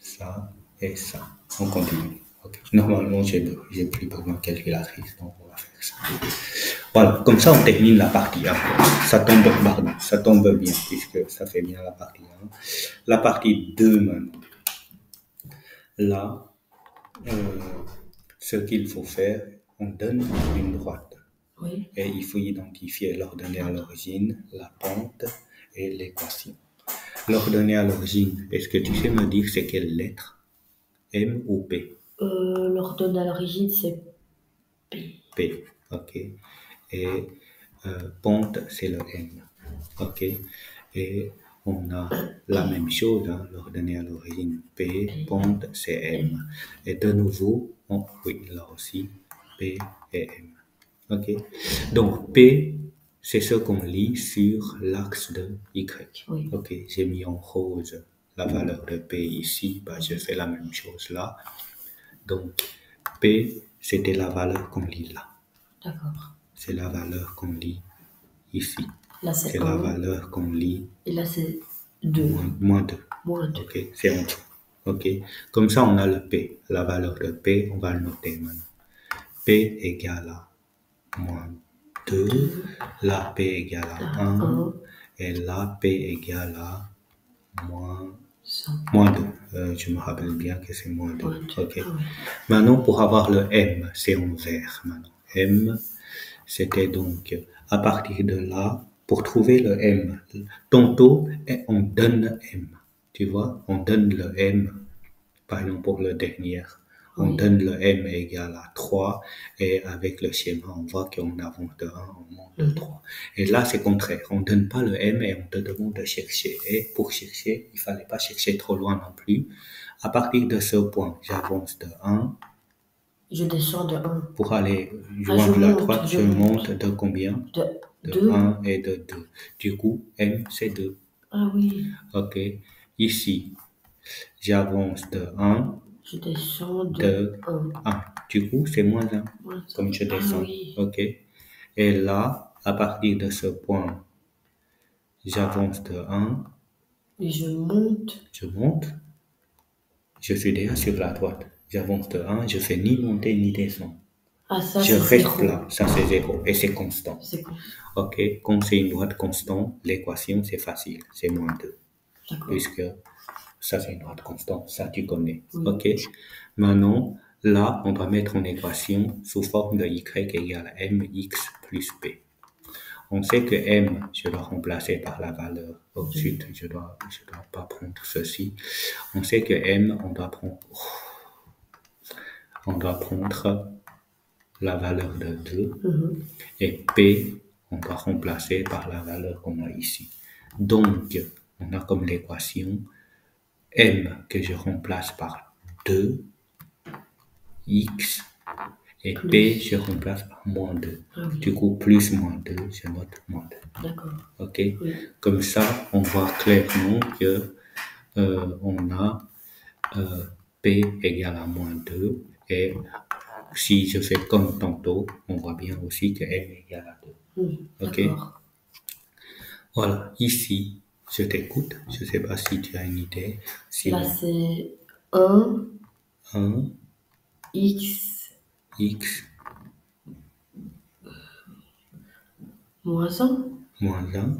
ça et ça. On continue. Okay. Normalement, j'ai plus besoin de calculatrice, donc on va faire ça. Voilà, comme ça on termine la partie 1. Ça tombe bien, puisque ça fait bien la partie 1. La partie 2 maintenant. Là, ce qu'il faut faire, on donne une droite. Oui. Et il faut identifier l'ordonnée à l'origine, la pente et l'équation. L'ordonnée à l'origine, est-ce que tu sais me dire c'est quelle lettre? M ou P? L'ordonnée à l'origine, c'est P. P, ok. Et pente, c'est le M, ok. Et on a la même chose, hein, l'ordonnée à l'origine P, pente, c'est M. Et de nouveau, oui, là aussi, P et M. Ok. Donc, P, c'est ce qu'on lit sur l'axe de Y. Oui. Ok. J'ai mis en rose la valeur de P ici. Bah, je fais la même chose là. Donc, P, c'était la valeur qu'on lit là. D'accord. C'est la valeur qu'on lit ici. Là, c'est la valeur qu'on lit. Et là, c'est 2. Moins 2. Moins 2. Ok. C'est en dessous. Ok. Comme ça, on a le P. La valeur de P, on va le noter maintenant. P égale à moins 2, la P égale à 1, et la P égale à moins 2. Je me rappelle bien que c'est moins 2. Ok. Maintenant, pour avoir le M, c'est en vert. Maintenant, M, c'était donc à partir de là, pour trouver le M, tantôt, on donne M. Tu vois, on donne le M, par exemple pour le dernier. On donne le M égale à 3 et avec le schéma, on voit qu'on avance de 1, on monte de 3. Et là, c'est contraire. On ne donne pas le M et on te demande de chercher. Et pour chercher, il ne fallait pas chercher trop loin non plus. À partir de ce point, j'avance de 1. Je descends de 1. Pour aller joindre la droite, je monte de combien? De 1 et de 2. Du coup, M, c'est 2. Ah oui. Ok. Ici, j'avance de 1. Je descends de 1. Du coup, c'est moins 1. Comme je descends. Oui. Ok. Et là, à partir de ce point, j'avance de 1. Et je monte. Je monte. Je suis déjà sur la droite. J'avance de 1. Je fais ni monter ni descendre. Ah, ça, je c'est reste 0. là. Ça, c'est 0. Et c'est constant. C'est constant. Ok. Comme c'est une droite constante, l'équation, c'est facile. C'est moins 2. D'accord. Puisque ça, c'est une droite constante. Ça, tu connais. Oui. Ok. Maintenant, là, on doit mettre en équation sous forme de y égale mx plus p. On sait que m, je dois remplacer par la valeur au-dessus. Je dois pas prendre ceci. On sait que m, on doit prendre la valeur de 2. Et p, on doit remplacer par la valeur qu'on a ici. Donc, on a comme l'équation m que je remplace par 2, x, et p, je remplace par moins 2. Du coup, plus moins 2, je note moins 2. D'accord. Ok. Comme ça, on voit clairement que on a p égale à moins 2. Et si je fais comme tantôt, on voit bien aussi que m égale à 2. Ok. Voilà. Ici, je t'écoute. Je ne sais pas si tu as une idée. Là, c'est 1. X. Moins 1. Moins 1.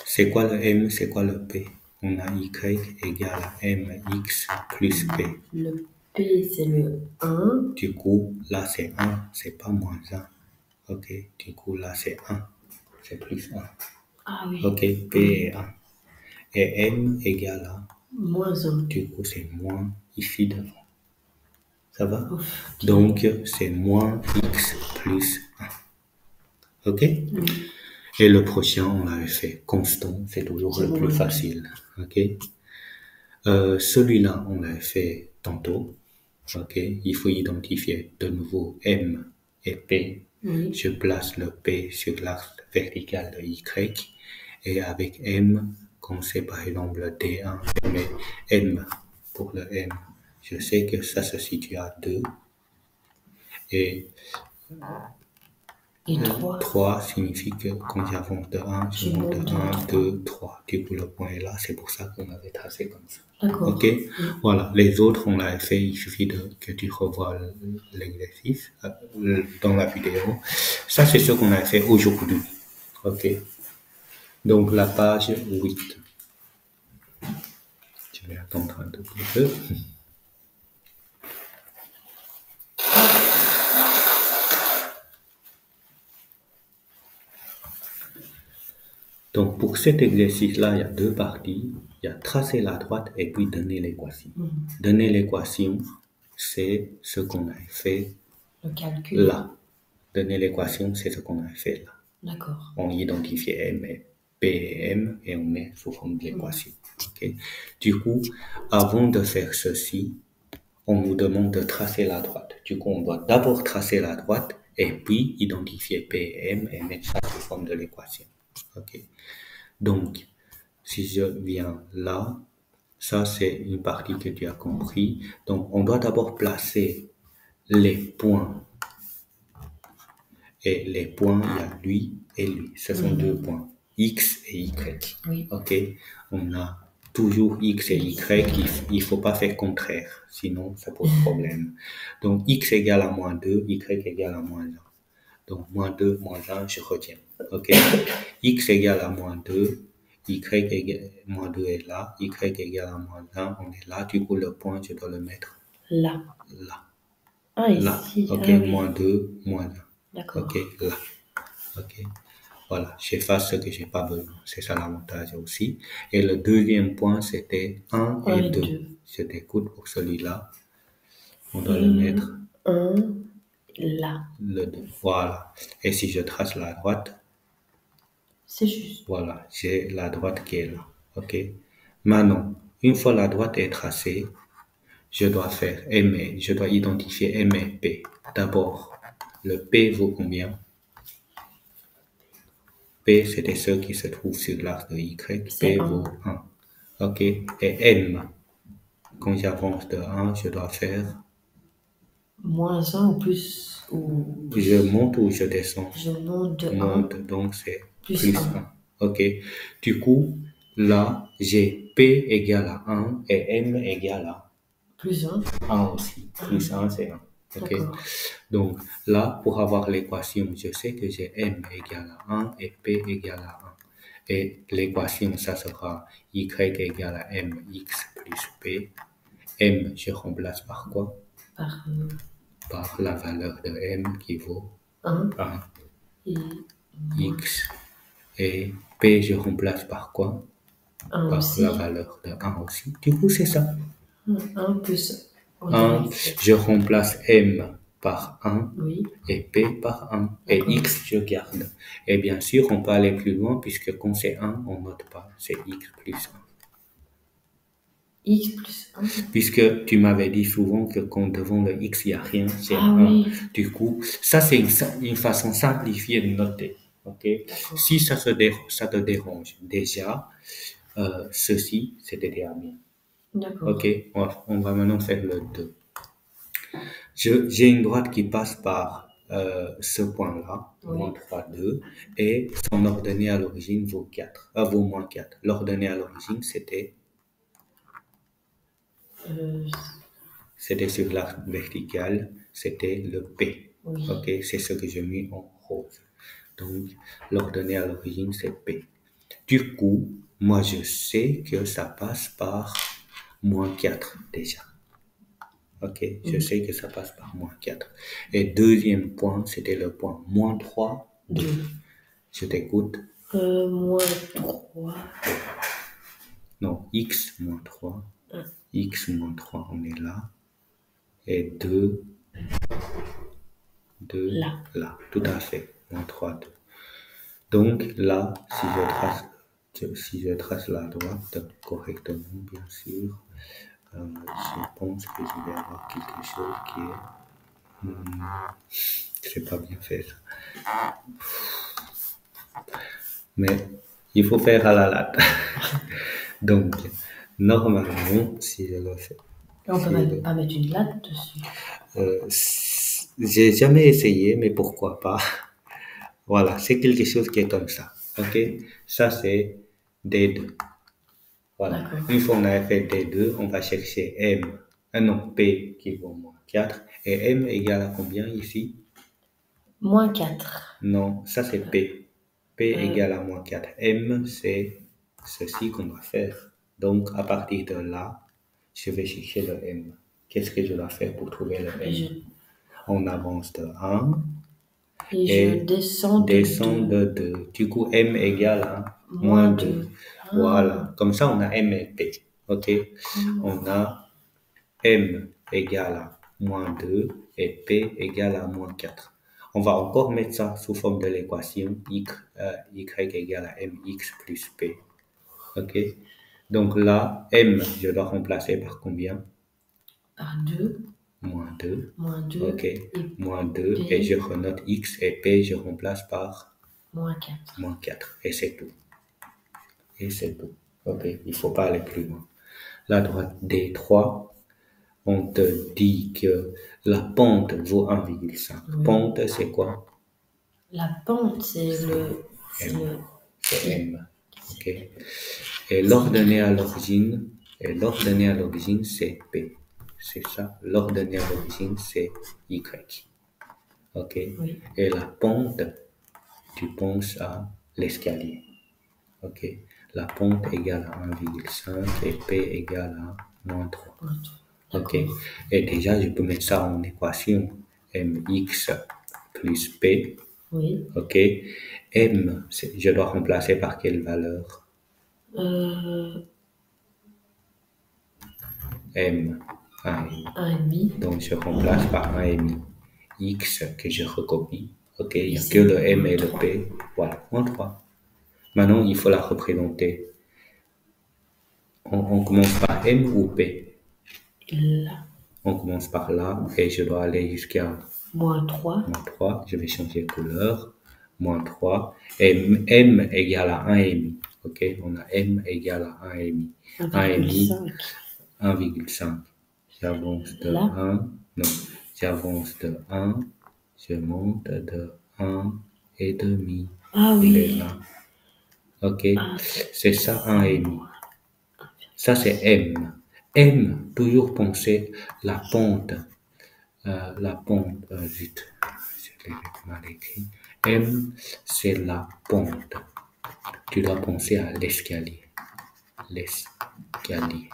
C'est quoi le M, c'est quoi le P? On a Y égale à MX plus P. Le P, c'est le 1. Du coup, là, c'est 1, c'est pas moins 1. Ok, du coup, là, c'est 1. C'est plus 1. Ah oui. Ok, P est 1. Et M égale à moins 1. Du coup, c'est moins ici devant. Ça va? Donc, c'est moins X plus 1. Ok? Oui. Et le prochain, on l'avait fait constant, c'est toujours le plus facile. Ok? Celui-là, on l'avait fait tantôt. Ok? Il faut identifier de nouveau M et P. Oui. Je place le P sur l'axe vertical de Y. Et avec M, comme c'est par exemple D1, je mets M pour le M. Je sais que ça se situe à 2. Et Et 3. 3 signifie que quand j'avance de 1, je monte de 1, 2, 3. Du coup, le point est là. C'est pour ça qu'on avait tracé comme ça. D'accord. Ok. Voilà. Les autres, on l'a fait. Il suffit que tu revois l'exercice dans la vidéo. Ça, c'est ce qu'on a fait aujourd'hui. Ok. Donc, la page 8. Je vais attendre un tout petit peu. Donc, pour cet exercice-là, il y a deux parties. Il y a tracer la droite et puis donner l'équation. Donner l'équation, c'est ce qu'on a fait Le calcul. là. Donner l'équation, c'est ce qu'on a fait là. D'accord. On identifie M et P et M et on met sous forme de l'équation. Okay? Du coup, avant de faire ceci, on nous demande de tracer la droite. Du coup, on doit d'abord tracer la droite et puis identifier P et M et mettre ça sous forme de l'équation. Ok. Donc, si je viens là, ça c'est une partie que tu as compris. Donc, on doit d'abord placer les points. Et les points, il y a lui et lui. Ce sont deux points, X et Y. Oui. Ok. On a toujours X et Y. Il ne faut pas faire contraire, sinon ça pose problème. Donc, X égale à moins 2, Y égale à moins 1. Donc, moins 2, moins 1, je retiens. Ok. X égale à moins 2, Y égale, moins 2 est là, Y égale à moins 1, on est là. Du coup, le point, je dois le mettre là. Là. Ah, Là. ici. Ok. Ah, oui. Moins 2, moins 1. D'accord. Ok. Là. Ok. Voilà. J'efface ce que j'ai pas besoin. C'est ça l'avantage aussi. Et le deuxième point, c'était 1 et 2. Je t'écoute pour celui-là. On doit le mettre 1, là. Le 2. Voilà. Et si je trace la droite, c'est juste. Voilà, j'ai la droite qui est là. Ok. Maintenant, une fois la droite est tracée, je dois faire M, je dois identifier M et P. D'abord, le P vaut combien? P, c'était ce qui se trouve sur l'arc de Y. P vaut 1. Ok. Et M, quand j'avance de 1, je dois faire moins 1 ou plus, Je monte ou je descends? Je monte de 1. Monte, donc c'est plus 1. 1. Ok. Du coup, là, j'ai P égale à 1 et M égale à plus 1. 1 aussi. Plus 1, c'est 1. Ok. D'accord. Donc, là, pour avoir l'équation, je sais que j'ai M égale à 1 et P égale à 1. Et l'équation, ça sera Y égale à MX plus P. M, je remplace par quoi? Par la valeur de M qui vaut 1. 1. Et X. Et P, je remplace par quoi? 1 Par aussi. la valeur de 1 aussi. Du coup, c'est ça. 1 plus 1, je remplace M par 1 oui. et P par 1. Et X, je garde. Et bien sûr, on peut aller plus loin puisque quand c'est 1, on note pas. C'est X plus 1. X plus 1. Puisque tu m'avais dit souvent que quand devant le X, il n'y a rien, c'est 1. Oui. Du coup, ça, c'est une façon simplifiée de noter. Okay? Si ça te dérange déjà, ceci, c'était déjà bien. D'accord. Ok, on va maintenant faire le 2. J'ai une droite qui passe par ce point-là, moins 3, 2, et son ordonnée à l'origine vaut 4, vaut moins 4. L'ordonnée à l'origine, c'était sur l'arc vertical, c'était le P. Oui. Ok, c'est ce que j'ai mis en rose. Donc, l'ordonnée à l'origine, c'est P. Du coup, moi, je sais que ça passe par moins 4 déjà. Ok, je sais que ça passe par moins 4. Et deuxième point, c'était le point moins 3, 2. Je t'écoute. Moins 3. Non, X moins 3. X moins 3, on est là. Et 2, là. Tout à fait. Moins 3, 2. Donc là, si je trace la droite correctement, bien sûr, je pense que je vais avoir quelque chose qui est... c'est pas bien fait ça. Mais il faut faire à la latte. Donc, normalement, si je le fais... On peut pas mettre une latte dessus. J'ai jamais essayé, mais pourquoi pas. Voilà, c'est quelque chose qui est comme ça. OK? Ça, c'est D2. Voilà. D'accord. Une fois on a fait D2, on va chercher M. Non, P qui vaut moins 4. Et M égale à combien ici? Moins 4. Non, ça c'est P. P égale à moins 4. M, c'est ceci qu'on doit faire. Donc, à partir de là, je vais chercher le M. Qu'est-ce que je dois faire pour trouver le M? On avance de 1 et je descends de 2. de 2. Du coup, M égale à Moins moins 2. 2. Voilà. Comme ça, on a M et P. OK? On a M égale à moins 2 et P égale à moins 4. On va encore mettre ça sous forme de l'équation y égale à mx plus P. OK? Donc là, M, je dois remplacer par combien? Par 2. Moins 2. Moins 2. OK. Et Moins 2. P. Et je renote x et P, je remplace par moins 4. moins 4. Et c'est tout. Et c'est tout. OK. Il ne faut pas aller plus loin. La droite D3, on te dit que la pente vaut 1,5. Oui. Pente, c'est quoi? La pente, c'est C'est M. OK. Et l'ordonnée à l'origine, c'est P. C'est ça. L'ordonnée à l'origine, c'est Y. OK. Oui. Et la pente, tu penses à l'escalier. OK. La pente égale à 1,5 et P égale à moins 3. OK. Et déjà, je peux mettre ça en équation. Mx plus P. Oui. OK. M, je dois remplacer par quelle valeur? M, 1,5. Donc, je remplace par 1,5. X que je recopie. OK. Il n'y a que le M et le P. Voilà. Moins 3. Maintenant, il faut la représenter. On commence par M ou P? Là. On commence par là et je dois aller jusqu'à moins 3. Moins 3. Je vais changer de couleur. Moins 3. Et M égale à 1,5. OK? On a M égale à 1,5. 1,5. 1,5. J'avance de Là. 1. Non. J'avance de 1. Je monte de 1,5. Ah Il est oui. là. OK? C'est ça, 1,5. Ça, c'est M. M, toujours penser la pente. Vite, je l'ai mal écrit. M, c'est la pente. Tu dois penser à l'escalier. L'escalier.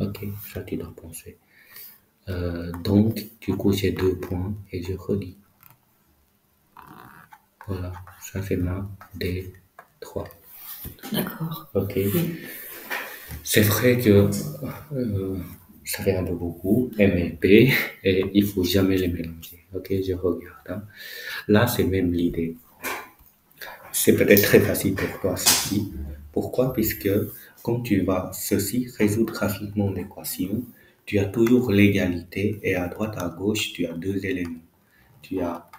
OK, ça tu dois penser. Donc, du coup, j'ai 2 points et je relis. Voilà, ça fait ma D3. D'accord. OK. C'est vrai que ça fait un peu beaucoup, M et P, et il faut jamais les mélanger. OK, je regarde. Hein. Là, c'est même l'idée. C'est peut-être très facile pour toi, ceci. Pourquoi? Puisque quand tu vas résoudre graphiquement l'équation, tu as toujours l'égalité et à droite, à gauche, tu as 2 éléments. Tu as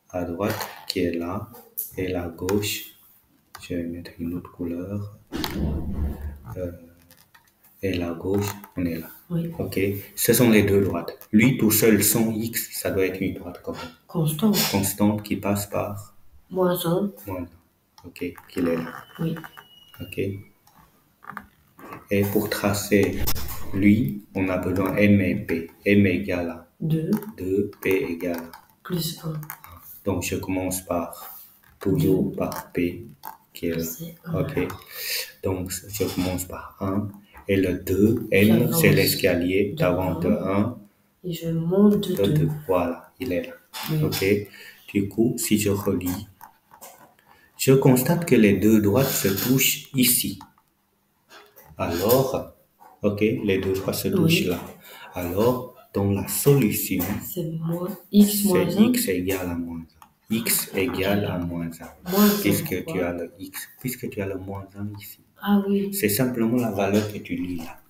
à droite qui est là et la gauche, je vais mettre une autre couleur. Et la gauche, on est là. Oui. OK. Ce sont les 2 droites. Lui, tout seul, sans X, ça doit être une droite Constante. Constante qui passe par moins 1. moins 1. OK. Qu'il est là. Oui. OK. Et pour tracer lui, on a besoin M et P. M égale à 2. P égale à plus 1. Donc, je commence toujours par P qui est là. OK. Donc, je commence par 1. Et le 2, N, c'est l'escalier d'avant de 1. Et je monte de 2. Voilà, il est là. Oui. OK. Du coup, si je relis, je constate que les 2 droites se touchent ici. Alors, OK, les 2 droites se touchent là. Alors, dans la solution, c'est X moins 1. X égale à moins 1. X égale à moins 1. Puisque tu as le X, puisque tu as le moins 1 ici. Ah oui. C'est simplement la valeur que tu lis là.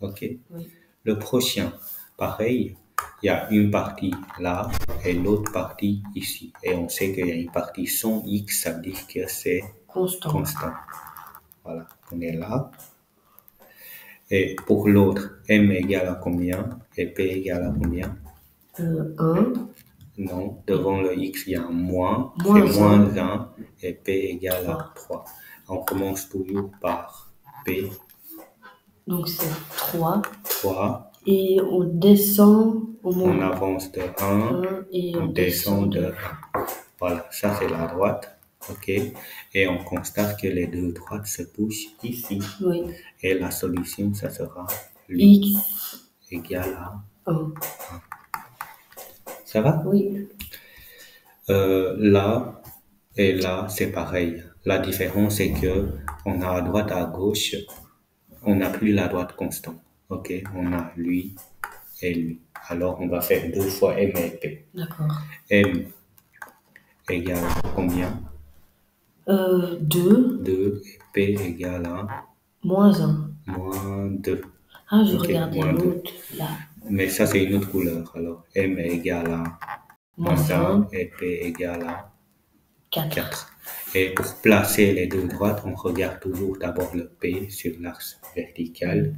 OK? Oui. Le prochain, pareil, il y a une partie là et l'autre partie ici. Et on sait qu'il y a une partie sans X, ça veut dire que c'est constant. Voilà, on est là. Et pour l'autre, M égale à combien et P égale à combien? 1. Non, devant le x, il y a un moins. Moins C'est moins 1 et p égale à 3. On commence toujours par p. Donc c'est 3. 3. Et on descend au moins. On avance de 1 et on descend de 1. Voilà, ça c'est la droite. OK. Et on constate que les deux droites se touchent ici. Oui. Et la solution, ça sera x égale à 1. Ça va? Oui. Là et là, c'est pareil. La différence, c'est que on a à droite, à gauche, on n'a plus la droite constante. OK? On a lui et lui. Alors, on va faire 2 fois m et p. D'accord. M égale combien? 2. 2 et p égale à moins 1. moins 2. Ah, je Ok, regardais moins l'autre, là. Mais ça, c'est une autre couleur. Alors, m égale à moins 1 et p égale à 4. Et pour placer les deux droites, on regarde toujours d'abord le P sur l'axe vertical.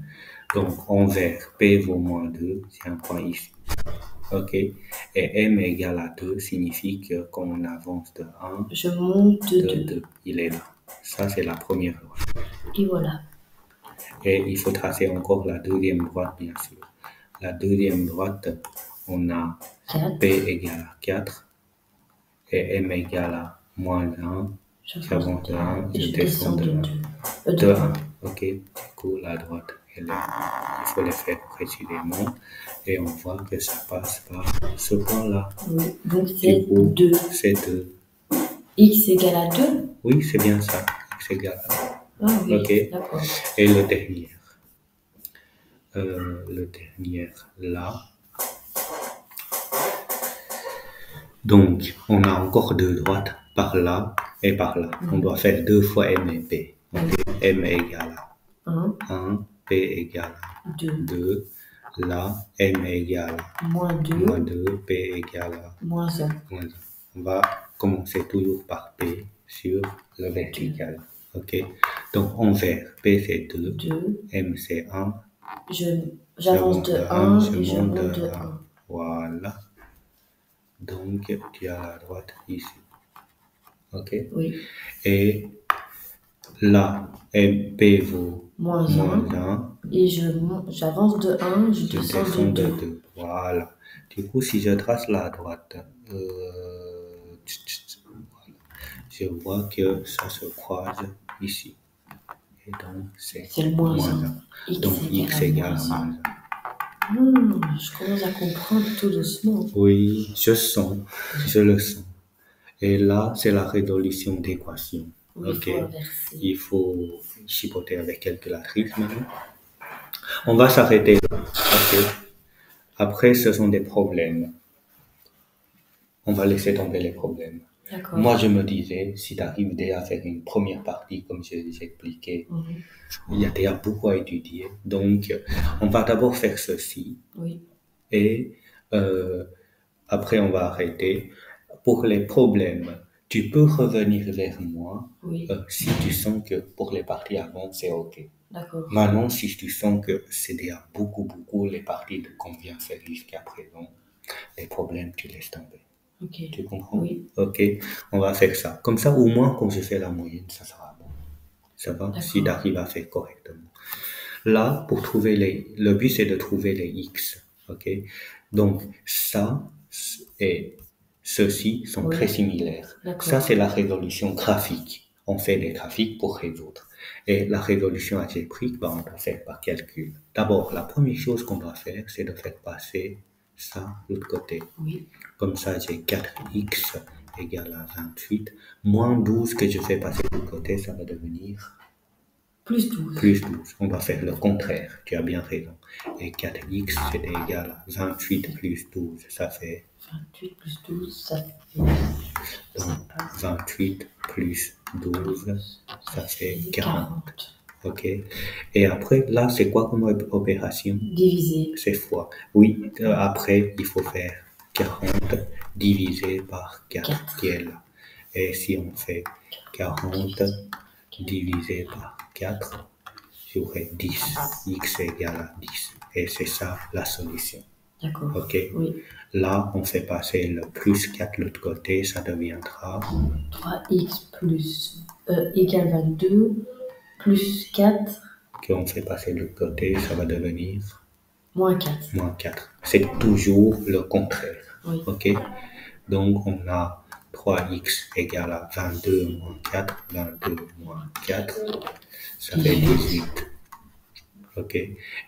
Donc, envers P vaut moins 2, c'est un point ici. OK. Et M égale à 2 signifie que quand on avance de 1, je monte de 2. Il est là. Ça, c'est la première droite. Et voilà. Et il faut tracer encore la deuxième droite, bien sûr. La deuxième droite, on a 4. P égale à 4 et M égale à moins 1. J'avance de 1, je descends de 1. De 1. OK. Du coup, la droite, elle est, il faut le faire précisément. Et on voit que ça passe par ce point-là. Oui. Donc c'est 2. C'est 2. X égale à 2? Oui, c'est bien ça. X égale à 2. Ah oui, OK. d'accord. Et le dernier. Là. Donc, on a encore deux droites par là et par là. On doit faire 2 fois M et P. Okay. M égale à 1, P égale à 2. Là, M égale à moins 2, P égale à moins 1. On va commencer toujours par P sur le vertical. OK? Donc, envers P c'est 2, M c'est 1. J'avance de 1 et je monte de 1. Voilà. Donc, tu as la droite ici. OK? Oui. Et là, MP vaut moins 1. Et j'avance de 1, je descends de 2. Voilà. Du coup, si je trace la droite, je vois que ça se croise ici. Et donc, c'est le moins 1. Donc, X égale à moins 1. Je commence à comprendre tout doucement. Oui, je le sens. Et là, c'est la résolution d'équation. Okay. Il faut chipoter avec calculatrice maintenant. On va s'arrêter là. Okay. Après, ce sont des problèmes. On va laisser tomber les problèmes. Moi, je me disais, si tu arrives déjà à faire une première partie, comme je l'ai expliqué, il y a déjà beaucoup à étudier. Donc, on va d'abord faire ceci. Oui. Et après, on va arrêter. Pour les problèmes, tu peux revenir vers moi si tu sens que pour les parties avant, c'est OK. D'accord. Maintenant, si tu sens que c'est déjà beaucoup les parties qu'on vient faire jusqu'à présent, les problèmes, tu laisses tomber. Okay. Tu comprends? Oui. OK, on va faire ça. Comme ça, au moins, quand je fais la moyenne, ça sera bon. Ça va? Si tu arrives à faire correctement. Là, pour trouver le but, c'est de trouver les X. OK? Donc, ça et ceux-ci sont très similaires. Ça, c'est la résolution graphique. On fait des graphiques pour résoudre. Et la résolution algébrique, on doit faire par calcul. D'abord, la première chose qu'on doit faire, c'est de faire passer ça de l'autre côté. Oui. Comme ça, j'ai 4x égale à 28. Moins 12 que je fais passer de l'autre côté, ça va devenir... Plus 12. Plus 12. On va faire le contraire. Tu as bien raison. Et 4x, c'est égal à 28 plus 12. Ça fait... 28 plus 12, ça fait... Donc, 28 plus 12, ça fait 40. OK. Et après, là, c'est quoi comme opération? Diviser. C'est fois. Oui, après, il faut faire 40 divisé par 4 qui est là. Et si on fait 40 divisé par 4, j'aurai 10. X égale à 10. Et c'est ça la solution. D'accord. Ok. Oui. Là, on fait passer le plus 4 de l'autre côté, ça deviendra 3x plus égale 22 plus 4 qu'on fait passer de l'autre côté, ça va devenir moins 4. moins 4. C'est toujours le contraire. Oui. Ok. Donc, on a 3x égale à 22 moins 4. 22 moins 4, ça fait 18. Ok.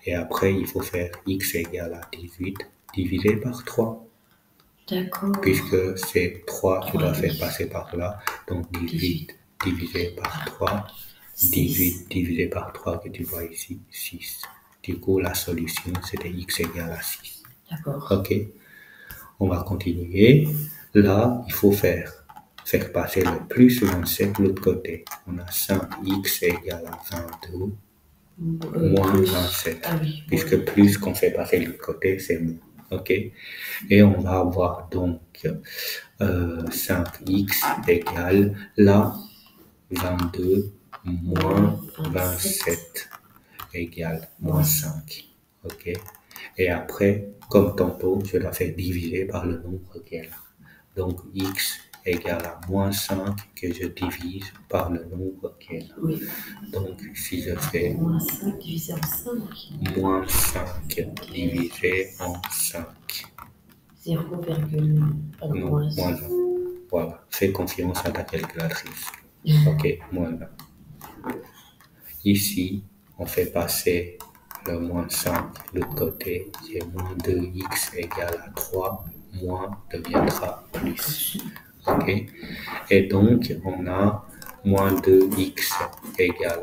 Et après, il faut faire x égale à 18 divisé par 3. D'accord. Puisque c'est 3, tu dois 3x. faire passer par là. Donc 18 divisé par 3. 18 divisé par 3 que tu vois ici, 6. Du coup, la solution, c'était x égale à 6. D'accord. Ok. On va continuer. Là, il faut faire passer le plus 27 de l'autre côté. On a 5x égale à 22 moins Plus. 27. Ah oui. Puisque plus qu'on fait passer de l'autre côté, c'est moins. Ok. Et on va avoir donc 5x égale là 22 moins 27 égale moins 5. Ok. Et après, comme tantôt, je dois faire diviser par le nombre qui est là. Donc x égale à moins 5 que je divise par le nombre qui est là. Oui. Donc si je fais Moins 5 divisé en 5. moins 5 divisé en 5. 0, non, moins 1. Voilà, fais confiance à ta calculatrice. Ok, moins 1. Ici, on fait passer le moins 5 de l'autre côté. J'ai moins 2x égale à 3, moins deviendra plus. Ok, et donc on a moins 2x égale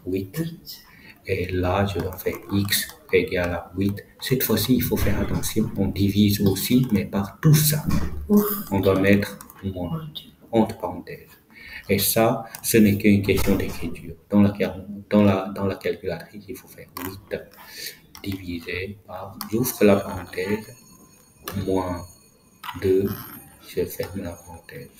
8. Et là, je dois faire x égale à 8. Cette fois-ci, il faut faire attention. On divise aussi, mais par tout ça. On doit mettre moins, entre parenthèses. Et ça, ce n'est qu'une question d'écriture. Dans la calculatrice, il faut faire 8 divisé par, j'ouvre la parenthèse, moins 2, je ferme la parenthèse.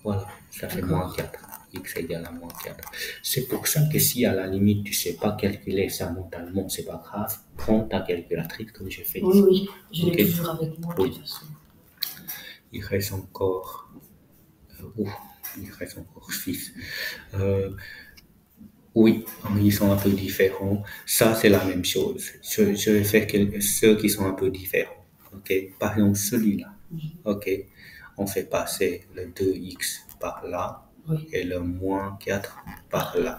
Voilà, ça fait moins 4. X égale à moins 4. C'est pour ça que si à la limite tu ne sais pas calculer ça mentalement, c'est pas grave, prends ta calculatrice comme je fais ici. Oui, je l'ai toujours avec moi de toute façon. Il reste encore... il reste encore 6. Oui, ils sont un peu différents. Ça, c'est la même chose. Je vais faire ceux qui sont un peu différents. Ok. Par exemple, celui-là. Ok. On fait passer le 2x par là et le moins 4 par là.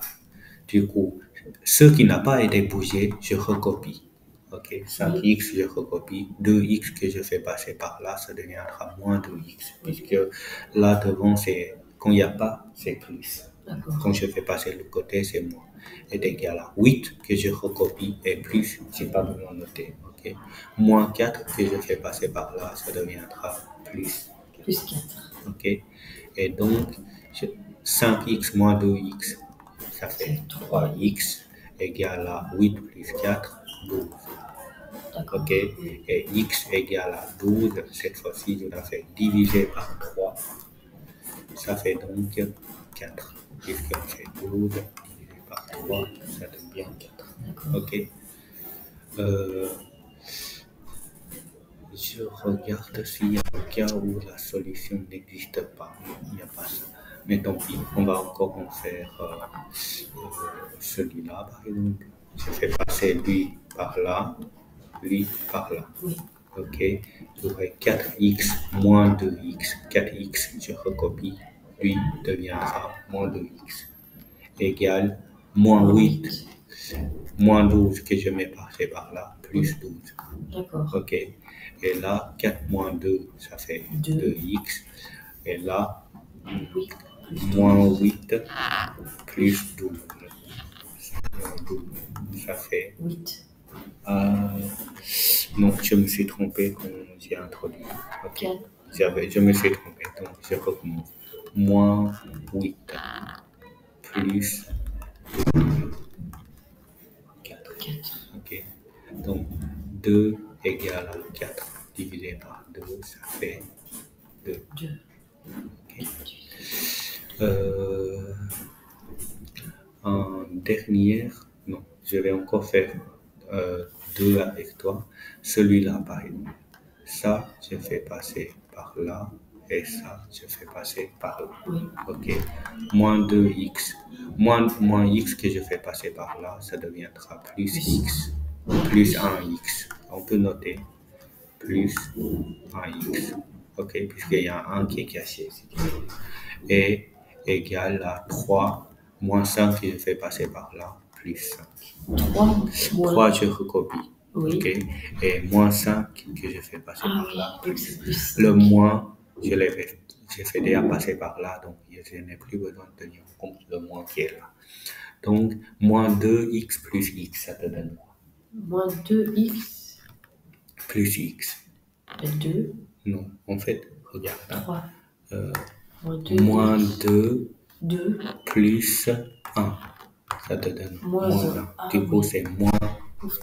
Du coup, ce qui n'a pas été bougé, je recopie. Ok. 5x, je recopie. 2x que je fais passer par là, ça deviendra moins 2x. Puisque là devant, quand il n'y a pas, c'est plus. Quand je fais passer le côté, c'est moins. Est égal à 8 que je recopie et plus, je n'ai pas besoin de noter. Okay? Moins 4 que je fais passer par là, ça deviendra plus. Plus 4. Ok. Et donc, 5x moins 2x, ça fait 3x égale à 8 plus 4, 12. Ok. Et x égale à 12, cette fois-ci, je dois faire diviser par 3. Ça fait donc 4. Puisqu'on fait 12 divisé par 3, ça devient 4. Ok. Je regarde s'il y a un cas où la solution n'existe pas. Il n'y a pas ça. Mais tant pis, on va encore en faire celui-là, par exemple. Je fais passer lui par là, lui par là. Ok. J'aurai 4x moins 2x. 4x, je recopie. Lui deviendra moins 2x. Égale moins 8. Moins 12 que je mets passer par là, plus 12. D'accord. Ok. Et là, 4 moins 2, ça fait 2x. Et là, moins 8 plus 12. Ça fait 8. Non, je me suis trompé quand j'ai introduit. Ok. Je me suis trompé, donc je recommence. Moins 8 plus 4. Ok. Donc 2 égale à 4 divisé par 2, ça fait 2. Okay. En dernière, non, je vais encore faire 2 avec toi. Celui-là, par exemple. Ça, je fais passer par là. Et ça, je fais passer par là. Oui. OK. Moins 2x. Moins x que je fais passer par là, ça deviendra plus x. Plus 1x. On peut noter plus 1x. OK, puisqu'il y a un qui est caché ici. Et égal à 3 moins 5 que je fais passer par là, plus 5. 3 je recopie. Oui. OK. Et moins 5 que je fais passer par là. Plus le moins, j'ai fait déjà passer par là, donc je n'ai plus besoin de tenir compte le moins qui est là. Donc, moins 2x plus x, ça te donne quoi? Moins 2x plus x. 2. Non, en fait, regarde. 3. Moins 2 2 plus 1. Ça te donne moins 1. Du coup, c'est moins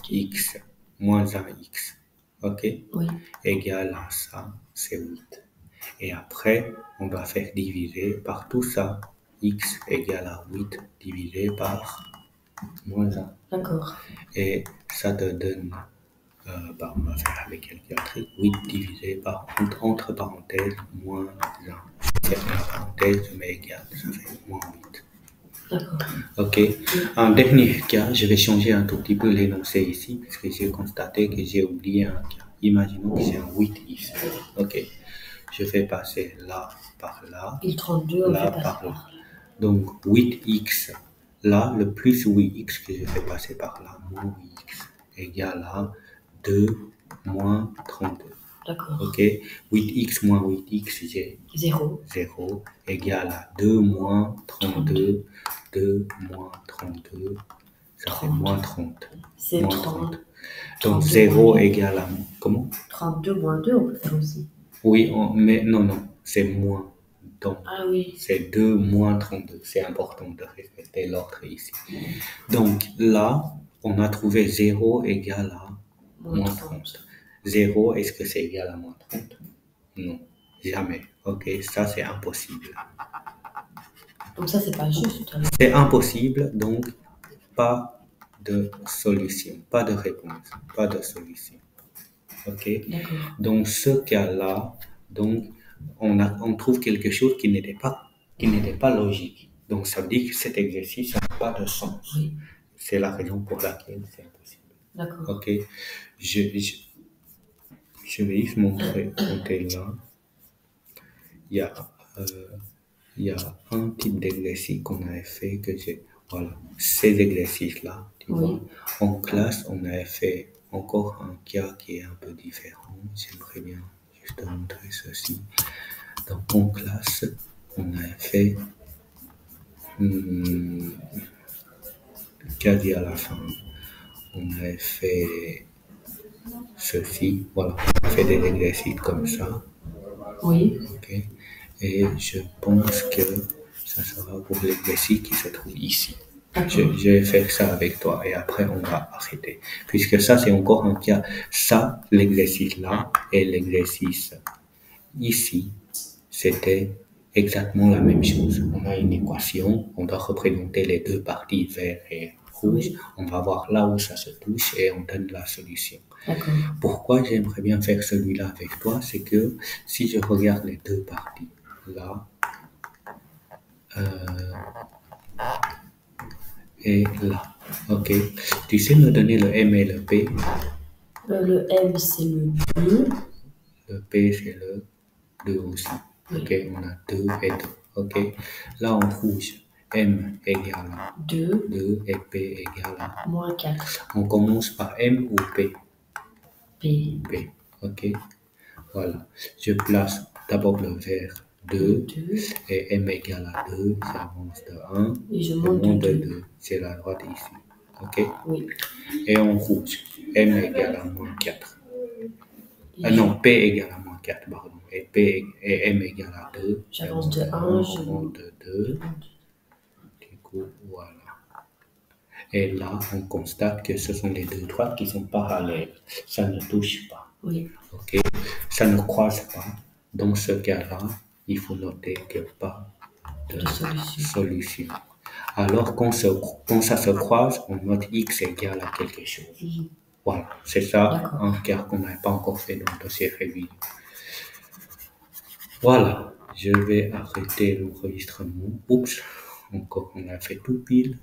x. Moins 1x. OK? Oui. Égal à ça, c'est 8. Et après, on va faire diviser par tout ça. X égale à 8 divisé par moins 1. D'accord. Et ça te donne, on va faire avec calculatrice, 8 divisé par, entre parenthèses, moins 1. Je ferme la parenthèse, je mets égal, ça fait moins 8. D'accord. OK. En dernier cas, je vais changer un tout petit peu l'énoncé ici, parce que j'ai constaté que j'ai oublié un cas. Imaginons que j'ai un 8 ici. OK. Je fais passer là par là. Et 32, là par là. Donc 8x, là, le plus 8x que je fais passer par là, moins 8x, égale à 2 moins 32. D'accord. OK. 8x moins 8x, j'ai 0. 0, égale à 2 moins 32. 2 moins 32, ça 30. Fait moins 30. C'est moins 30. Donc 0 égale à... Comment? 32 moins 2, on peut faire aussi. Oui, mais non, c'est moins. Donc, oui. c'est 2 moins 32. C'est important de respecter l'ordre ici. Donc, là, on a trouvé 0 égale à moins 30. 0, est-ce que c'est égal à moins 30? Non, jamais. OK, ça, c'est impossible. Donc ça, c'est pas juste. C'est impossible, donc pas de solution, pas de réponse, pas de solution. OK? D'accord. Donc, ce cas-là, donc, on trouve quelque chose qui n'était pas logique. Donc, ça veut dire que cet exercice n'a pas de sens. Oui. C'est la raison pour laquelle c'est impossible. D'accord. OK? Je vais juste montrer là. Il y a un type d'exercice qu'on avait fait que j'ai... Voilà, ces exercices-là, tu vois. En classe, on avait fait encore un cas qui est un peu différent. J'aimerais bien juste te montrer ceci. Donc, en classe, on avait fait quasi à la fin. On avait fait ceci. Voilà, on a fait des exercices comme ça. Oui. OK. Et je pense que ça sera pour l'exercice qui se trouve ici. Je vais faire ça avec toi et après on va arrêter. Puisque ça, c'est encore un cas. Ça, l'exercice là et l'exercice ici, c'était exactement la même chose. On a une équation, on doit représenter les deux parties vert et rouge. On va voir là où ça se touche et on donne la solution. D'accord. Pourquoi j'aimerais bien faire celui-là avec toi, c'est que si je regarde les deux parties, là, et là, ok. Tu sais me donner le M et le P? Le M, c'est le 2. Le P, c'est le 2 aussi. Ok, on a 2 et 2. Ok, là en rouge, M égale à 2 et P égale à moins 4. On commence par M ou P? P. P, ok. Voilà, je place d'abord le vert 2 et M égale à 2, j'avance de 1 et je monte de 2. C'est la droite ici, ok? Oui. Et en rouge, M égale à moins 4. Non, P égale à moins 4, pardon. Et M égale à 2. J'avance de 1, je monte de 2. Du coup, voilà. Et là, on constate que ce sont les deux droites qui sont parallèles. Ça ne touche pas. Oui. Ok, ça ne croise pas. Dans ce cas-là, il faut noter que pas de solution. Alors, quand ça se croise, on note x égale à quelque chose. Voilà, c'est ça un quart qu'on n'a pas encore fait dans le dossier révision. Voilà, je vais arrêter l'enregistrement. Oups, encore on a fait tout pile.